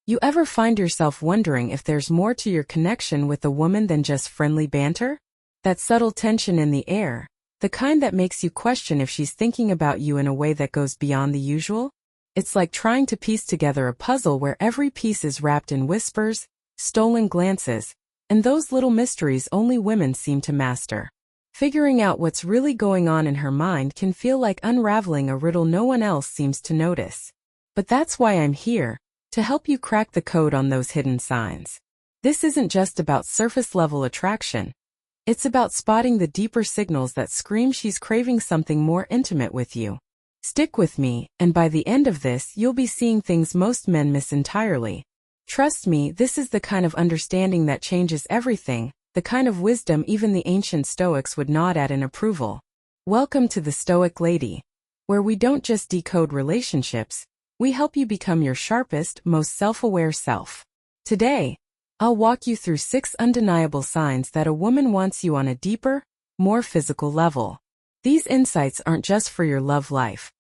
You ever find yourself wondering if there's more to your connection with a woman than just friendly banter? That subtle tension in the air, the kind that makes you question if she's thinking about you in a way that goes beyond the usual? It's like trying to piece together a puzzle where every piece is wrapped in whispers, stolen glances, and those little mysteries only women seem to master. Figuring out what's really going on in her mind can feel like unraveling a riddle no one else seems to notice. But that's why I'm here, to help you crack the code on those hidden signs. This isn't just about surface-level attraction. It's about spotting the deeper signals that scream she's craving something more intimate with you. Stick with me, and by the end of this, you'll be seeing things most men miss entirely. Trust me, this is the kind of understanding that changes everything, the kind of wisdom even the ancient Stoics would nod at in approval. Welcome to the Stoic Lady, where we don't just decode relationships, we help you become your sharpest, most self-aware self. Today, I'll walk you through 6 undeniable signs that a woman wants you on a deeper, more physical level. These insights aren't just for your love life.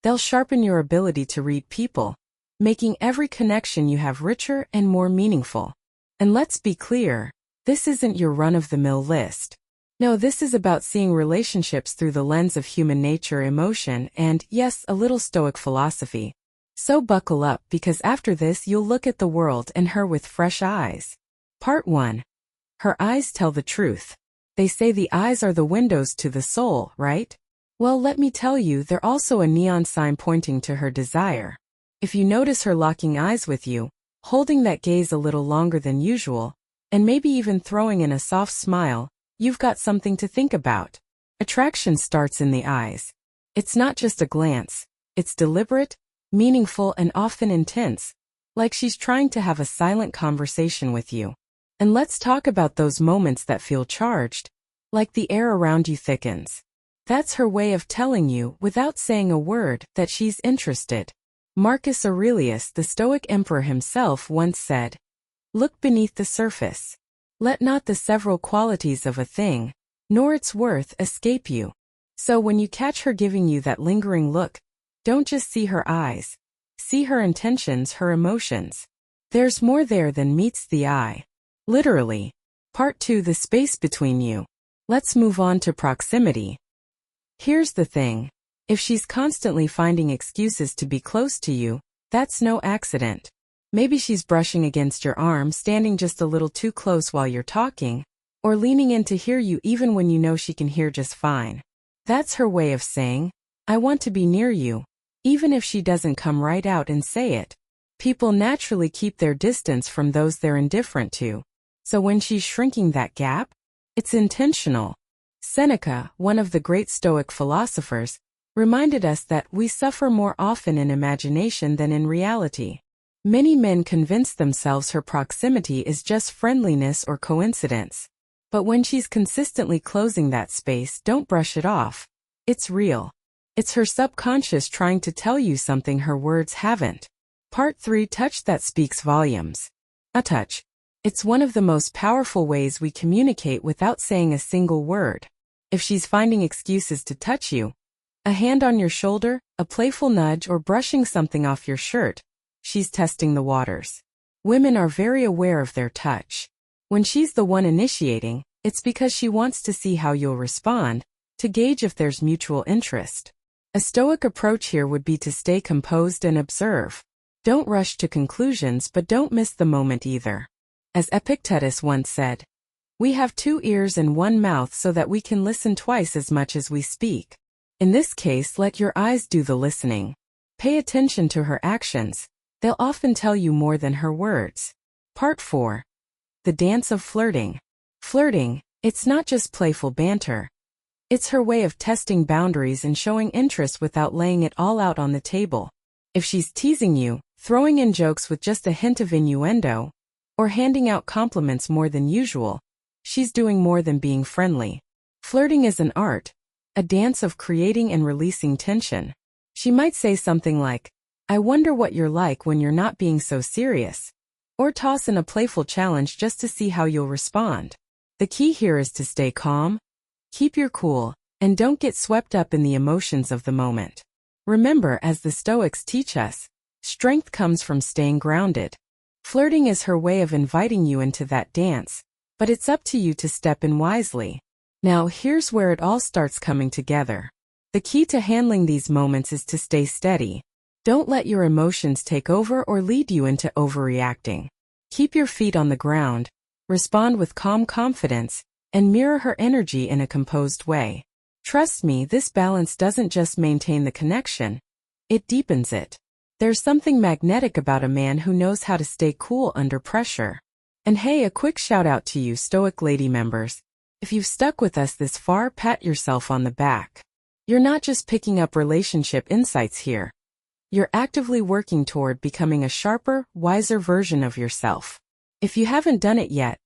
They'll sharpen your ability to read people, making every connection you have richer and more meaningful. And let's be clear, this isn't your run-of-the-mill list. No, this is about seeing relationships through the lens of human nature, emotion, and, yes, a little Stoic philosophy. So buckle up, because after this you'll look at the world and her with fresh eyes. Part 1. Her eyes tell the truth. They say the eyes are the windows to the soul, right? Well, let me tell you, they're also a neon sign pointing to her desire. If you notice her locking eyes with you, holding that gaze a little longer than usual, and maybe even throwing in a soft smile, you've got something to think about. Attraction starts in the eyes. It's not just a glance. It's deliberate, meaningful, and often intense, like she's trying to have a silent conversation with you. And let's talk about those moments that feel charged, like the air around you thickens. That's her way of telling you, without saying a word, that she's interested. Marcus Aurelius, the Stoic emperor himself, once said, "Look beneath the surface. Let not the several qualities of a thing, nor its worth, escape you." So when you catch her giving you that lingering look, don't just see her eyes. See her intentions, her emotions. There's more there than meets the eye. Literally. Part 2. The space between you. Let's move on to proximity. Here's the thing. If she's constantly finding excuses to be close to you, that's no accident. Maybe she's brushing against your arm, standing just a little too close while you're talking, or leaning in to hear you even when you know she can hear just fine. That's her way of saying, "I want to be near you," even if she doesn't come right out and say it. People naturally keep their distance from those they're indifferent to. So when she's shrinking that gap, it's intentional. Seneca, one of the great Stoic philosophers, reminded us that we suffer more often in imagination than in reality. Many men convince themselves her proximity is just friendliness or coincidence. But when she's consistently closing that space, don't brush it off. It's real. It's her subconscious trying to tell you something her words haven't. Part 3. Touch that speaks volumes. A touch. It's one of the most powerful ways we communicate without saying a single word. If she's finding excuses to touch you, a hand on your shoulder, a playful nudge, or brushing something off your shirt, she's testing the waters. Women are very aware of their touch. When she's the one initiating, it's because she wants to see how you'll respond, to gauge if there's mutual interest. A Stoic approach here would be to stay composed and observe. Don't rush to conclusions, but don't miss the moment either. As Epictetus once said, "We have 2 ears and 1 mouth so that we can listen twice as much as we speak." In this case, let your eyes do the listening. Pay attention to her actions. They'll often tell you more than her words. Part 4. The dance of flirting. Flirting, it's not just playful banter. It's her way of testing boundaries and showing interest without laying it all out on the table. If she's teasing you, throwing in jokes with just a hint of innuendo, or handing out compliments more than usual, she's doing more than being friendly. Flirting is an art, a dance of creating and releasing tension. She might say something like, "I wonder what you're like when you're not being so serious," or toss in a playful challenge just to see how you'll respond. The key here is to stay calm, keep your cool, and don't get swept up in the emotions of the moment. Remember, as the Stoics teach us, strength comes from staying grounded. Flirting is her way of inviting you into that dance, but it's up to you to step in wisely. Now here's where it all starts coming together. The key to handling these moments is to stay steady. Don't let your emotions take over or lead you into overreacting. Keep your feet on the ground, respond with calm confidence, and mirror her energy in a composed way. Trust me, this balance doesn't just maintain the connection, it deepens it. There's something magnetic about a man who knows how to stay cool under pressure. And hey, a quick shout out to you Stoic Lady members. If you've stuck with us this far, pat yourself on the back. You're not just picking up relationship insights here. You're actively working toward becoming a sharper, wiser version of yourself. If you haven't done it yet,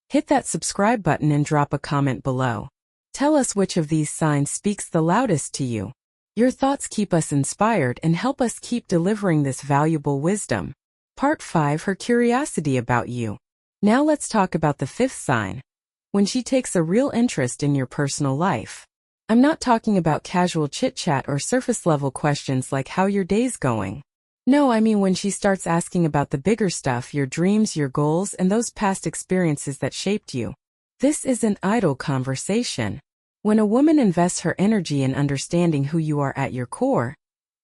hit that subscribe button and drop a comment below. Tell us which of these signs speaks the loudest to you. Your thoughts keep us inspired and help us keep delivering this valuable wisdom. Part 5: Her curiosity about you. Now let's talk about the fifth sign. When she takes a real interest in your personal life. I'm not talking about casual chit-chat or surface-level questions like how your day's going. No, I mean when she starts asking about the bigger stuff, your dreams, your goals, and those past experiences that shaped you. This isn't idle conversation. When a woman invests her energy in understanding who you are at your core,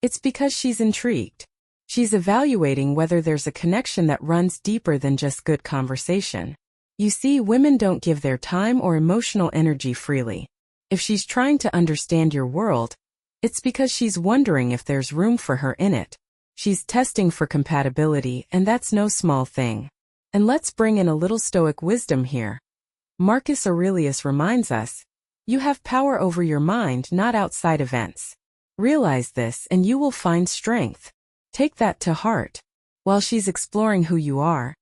it's because she's intrigued. She's evaluating whether there's a connection that runs deeper than just good conversation. You see, women don't give their time or emotional energy freely. If she's trying to understand your world, it's because she's wondering if there's room for her in it. She's testing for compatibility, and that's no small thing. And let's bring in a little Stoic wisdom here. Marcus Aurelius reminds us, you have power over your mind, not outside events. Realize this and you will find strength. Take that to heart. While she's exploring who you are,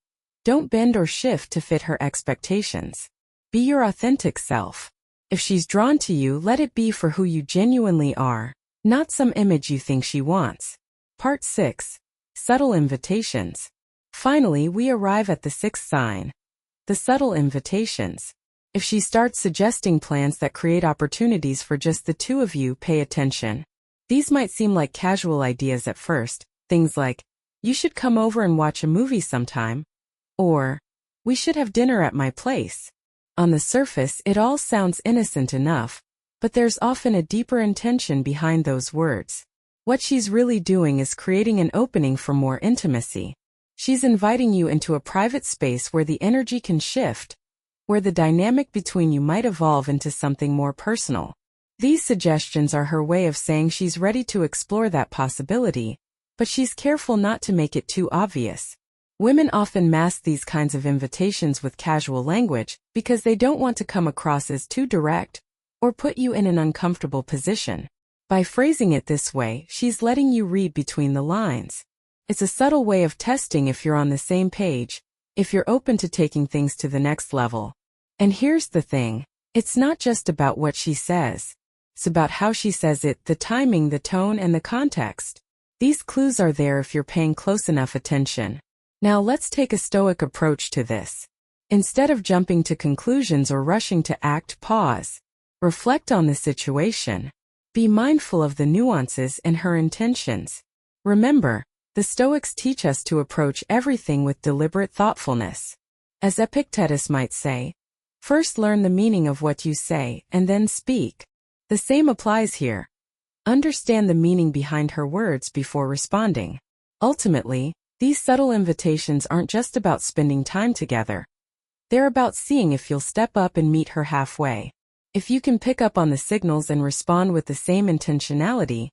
don't bend or shift to fit her expectations. Be your authentic self. If she's drawn to you, let it be for who you genuinely are, not some image you think she wants. Part 6: Subtle invitations. Finally, we arrive at the sixth sign. The subtle invitations. If she starts suggesting plans that create opportunities for just the two of you, pay attention. These might seem like casual ideas at first, things like, you should come over and watch a movie sometime, or, we should have dinner at my place. On the surface, it all sounds innocent enough, but there's often a deeper intention behind those words. What she's really doing is creating an opening for more intimacy. She's inviting you into a private space where the energy can shift, where the dynamic between you might evolve into something more personal. These suggestions are her way of saying she's ready to explore that possibility, but she's careful not to make it too obvious. Women often mask these kinds of invitations with casual language because they don't want to come across as too direct or put you in an uncomfortable position. By phrasing it this way, she's letting you read between the lines. It's a subtle way of testing if you're on the same page, if you're open to taking things to the next level. And here's the thing, it's not just about what she says. It's about how she says it, the timing, the tone, and the context. These clues are there if you're paying close enough attention. Now let's take a Stoic approach to this. Instead of jumping to conclusions or rushing to act, pause. Reflect on the situation. Be mindful of the nuances and her intentions. Remember, the Stoics teach us to approach everything with deliberate thoughtfulness. As Epictetus might say, first learn the meaning of what you say and then speak. The same applies here. Understand the meaning behind her words before responding. Ultimately, these subtle invitations aren't just about spending time together. They're about seeing if you'll step up and meet her halfway. If you can pick up on the signals and respond with the same intentionality,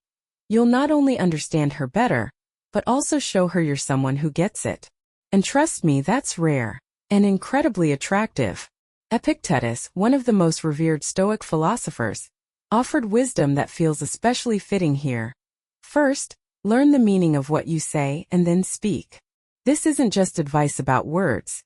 you'll not only understand her better, but also show her you're someone who gets it. And trust me, that's rare and incredibly attractive. Epictetus, one of the most revered Stoic philosophers, offered wisdom that feels especially fitting here. First, learn the meaning of what you say and then speak. This isn't just advice about words.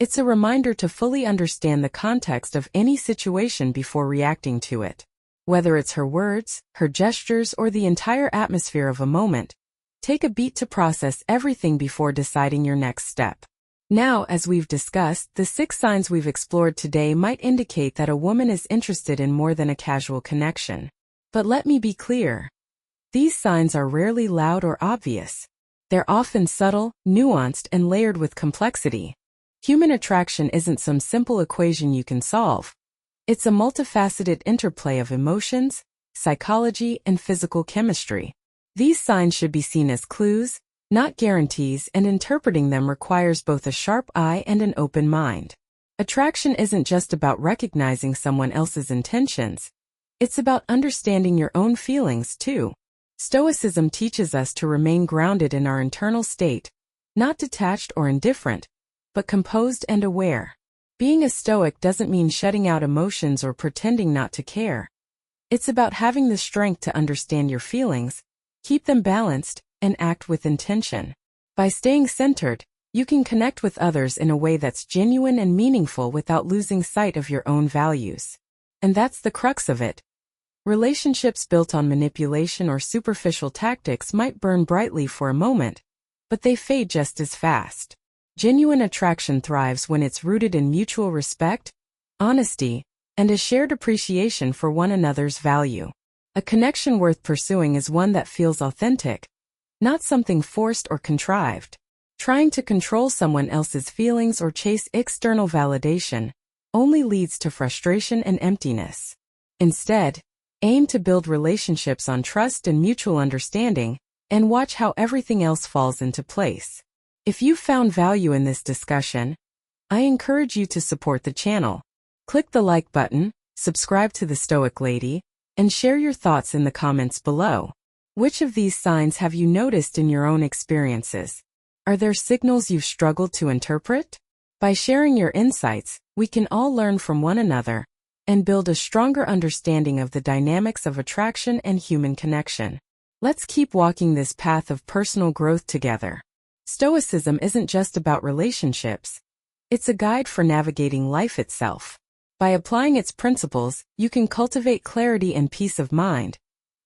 It's a reminder to fully understand the context of any situation before reacting to it. Whether it's her words, her gestures, or the entire atmosphere of a moment, take a beat to process everything before deciding your next step. Now, as we've discussed, the 6 signs we've explored today might indicate that a woman is interested in more than a casual connection. But let me be clear. These signs are rarely loud or obvious. They're often subtle, nuanced, and layered with complexity. Human attraction isn't some simple equation you can solve. It's a multifaceted interplay of emotions, psychology, and physical chemistry. These signs should be seen as clues, not guarantees, and interpreting them requires both a sharp eye and an open mind. Attraction isn't just about recognizing someone else's intentions. It's about understanding your own feelings, too. Stoicism teaches us to remain grounded in our internal state, not detached or indifferent, but composed and aware. Being a Stoic doesn't mean shutting out emotions or pretending not to care. It's about having the strength to understand your feelings, keep them balanced, and act with intention. By staying centered, you can connect with others in a way that's genuine and meaningful without losing sight of your own values. And that's the crux of it. Relationships built on manipulation or superficial tactics might burn brightly for a moment, but they fade just as fast. Genuine attraction thrives when it's rooted in mutual respect, honesty, and a shared appreciation for one another's value. A connection worth pursuing is one that feels authentic, not something forced or contrived. Trying to control someone else's feelings or chase external validation only leads to frustration and emptiness. Instead, aim to build relationships on trust and mutual understanding, and watch how everything else falls into place. If you found value in this discussion, I encourage you to support the channel. Click the like button, subscribe to The Stoic Lady, and share your thoughts in the comments below. Which of these signs have you noticed in your own experiences? Are there signals you've struggled to interpret? By sharing your insights, we can all learn from one another and build a stronger understanding of the dynamics of attraction and human connection. Let's keep walking this path of personal growth together. Stoicism isn't just about relationships. It's a guide for navigating life itself. By applying its principles, you can cultivate clarity and peace of mind,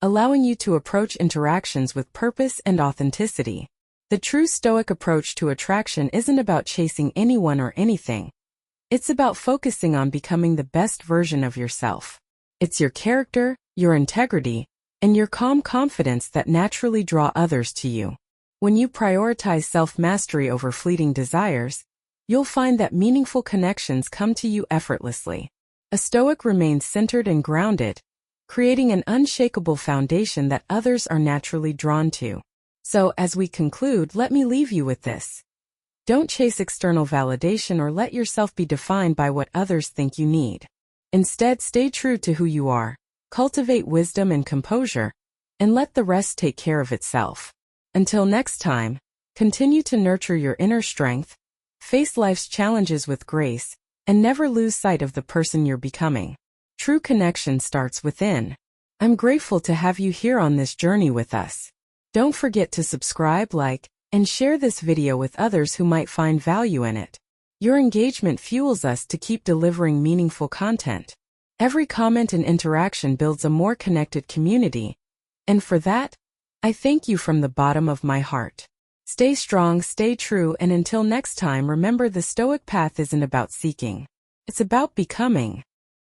allowing you to approach interactions with purpose and authenticity. The true Stoic approach to attraction isn't about chasing anyone or anything. It's about focusing on becoming the best version of yourself. It's your character, your integrity, and your calm confidence that naturally draw others to you. When you prioritize self-mastery over fleeting desires, you'll find that meaningful connections come to you effortlessly. A Stoic remains centered and grounded, creating an unshakable foundation that others are naturally drawn to. So, as we conclude, let me leave you with this. Don't chase external validation or let yourself be defined by what others think you need. Instead, stay true to who you are, cultivate wisdom and composure, and let the rest take care of itself. Until next time, continue to nurture your inner strength, face life's challenges with grace, and never lose sight of the person you're becoming. True connection starts within. I'm grateful to have you here on this journey with us. Don't forget to subscribe, like, and share this video with others who might find value in it. Your engagement fuels us to keep delivering meaningful content. Every comment and interaction builds a more connected community, and for that, I thank you from the bottom of my heart. Stay strong, stay true, and until next time, remember the Stoic path isn't about seeking. It's about becoming.